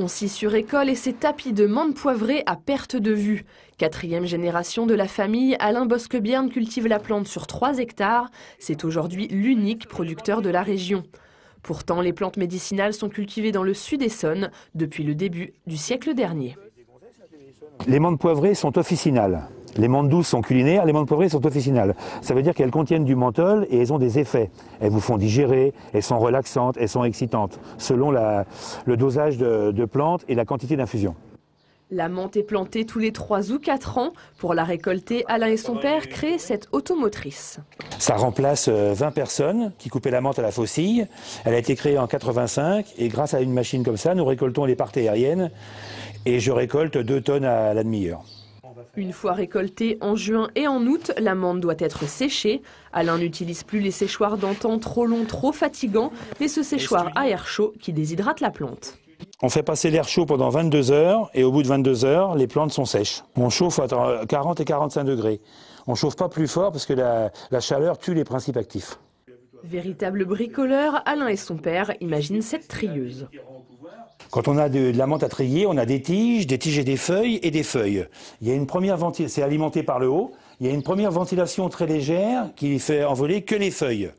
On s'y surécole et ces tapis de menthe poivrée à perte de vue. 4e génération de la famille, Alain Bosquebierne cultive la plante sur 3 hectares. C'est aujourd'hui l'unique producteur de la région. Pourtant, les plantes médicinales sont cultivées dans le sud Essonne depuis le début du siècle dernier. Les menthes poivrées sont officinales. Les menthes douces sont culinaires, les menthes poivrées sont officinales. Ça veut dire qu'elles contiennent du menthol et elles ont des effets. Elles vous font digérer, elles sont relaxantes, elles sont excitantes, selon le dosage de plantes et la quantité d'infusion. La menthe est plantée tous les 3 ou 4 ans. Pour la récolter, Alain et son père créent cette automotrice. Ça remplace 20 personnes qui coupaient la menthe à la faucille. Elle a été créée en 85 et grâce à une machine comme ça, nous récoltons les parties aériennes et je récolte 2 tonnes à la demi-heure. Une fois récoltée en juin et en août, la menthe doit être séchée. Alain n'utilise plus les séchoirs d'antan trop longs, trop fatigants, mais ce séchoir à air chaud qui déshydrate la plante. On fait passer l'air chaud pendant 22 heures et au bout de 22 heures, les plantes sont sèches. On chauffe à 40 et 45 degrés. On ne chauffe pas plus fort parce que la chaleur tue les principes actifs. Véritable bricoleur, Alain et son père imaginent cette trieuse. Quand on a de la menthe à trier, on a des tiges et des feuilles et des feuilles. Il y a une première ventilation, c'est alimenté par le haut. Il y a une première ventilation très légère qui fait envoler que les feuilles.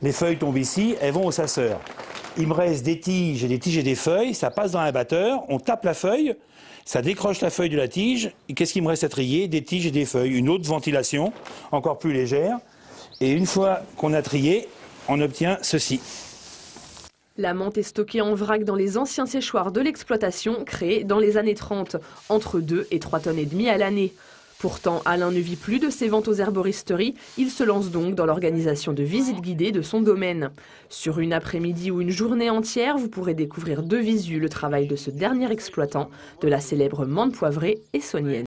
Les feuilles tombent ici, elles vont au sasseur. Il me reste des tiges et des feuilles, ça passe dans un batteur, on tape la feuille, ça décroche la feuille de la tige. Et qu'est-ce qu'il me reste à trier? Des tiges et des feuilles. Une autre ventilation, encore plus légère. Et une fois qu'on a trié, on obtient ceci. La menthe est stockée en vrac dans les anciens séchoirs de l'exploitation créés dans les années 30, entre 2 et 3 tonnes et demie à l'année. Pourtant, Alain ne vit plus de ses ventes aux herboristeries. Il se lance donc dans l'organisation de visites guidées de son domaine. Sur une après-midi ou une journée entière, vous pourrez découvrir de visu le travail de ce dernier exploitant de la célèbre menthe poivrée essonnienne.